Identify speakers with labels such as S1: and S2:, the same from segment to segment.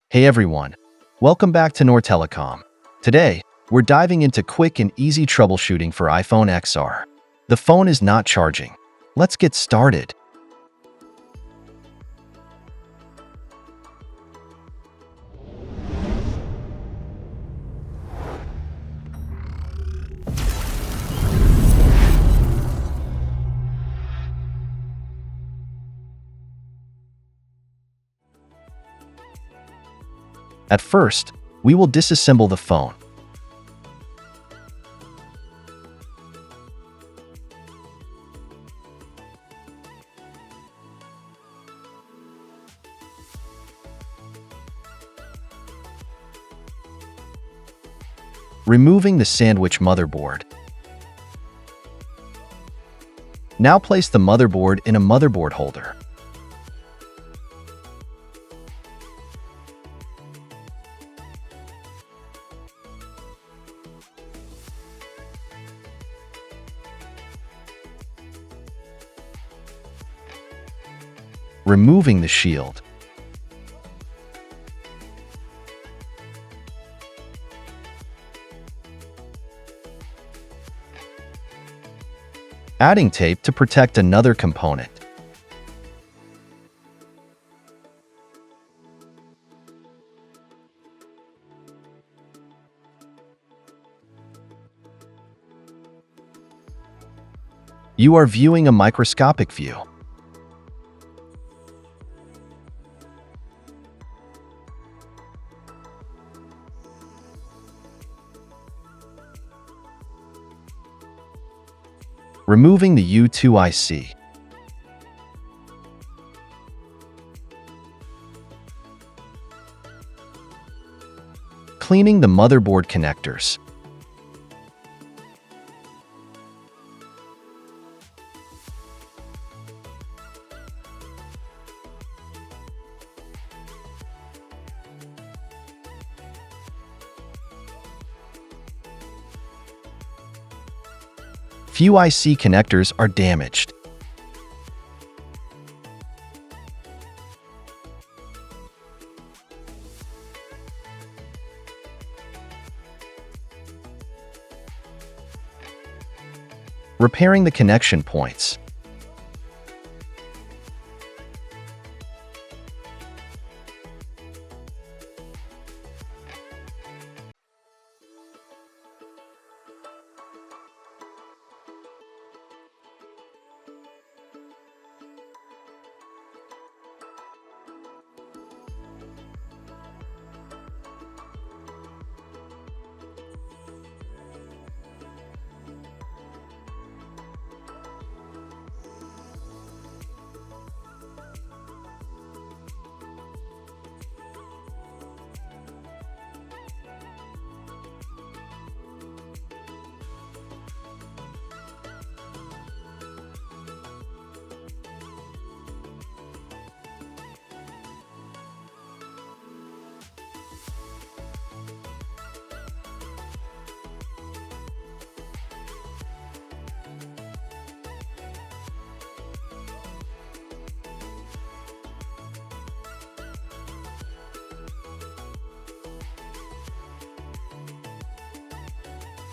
S1: Hey everyone, welcome back to Noor Telecom. Today, we're diving into quick and easy troubleshooting for iPhone XR. The phone is not charging. Let's get started. At first, we will disassemble the phone. Removing the sandwich motherboard. Now place the motherboard in a motherboard holder. Removing the shield. Adding tape to protect another component. You are viewing a microscopic view. Removing the U2 IC. Cleaning the motherboard connectors. Few IC connectors are damaged. Repairing the connection points.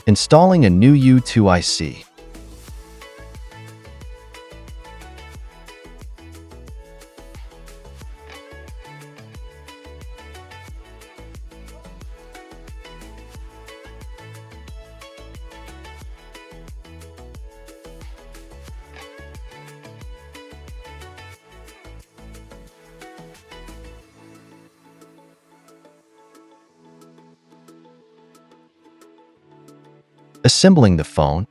S1: Installing a new U2 IC. Assembling the phone.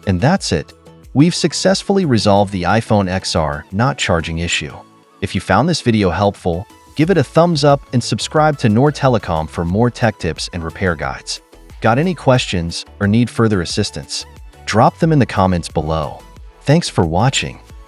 S1: And that's it. We've successfully resolved the iPhone XR not charging issue. If you found this video helpful, Give it a thumbs up and subscribe to Noor Telecom for more tech tips and repair guides. Got any questions or need further assistance? Drop them in the comments below. Thanks for watching.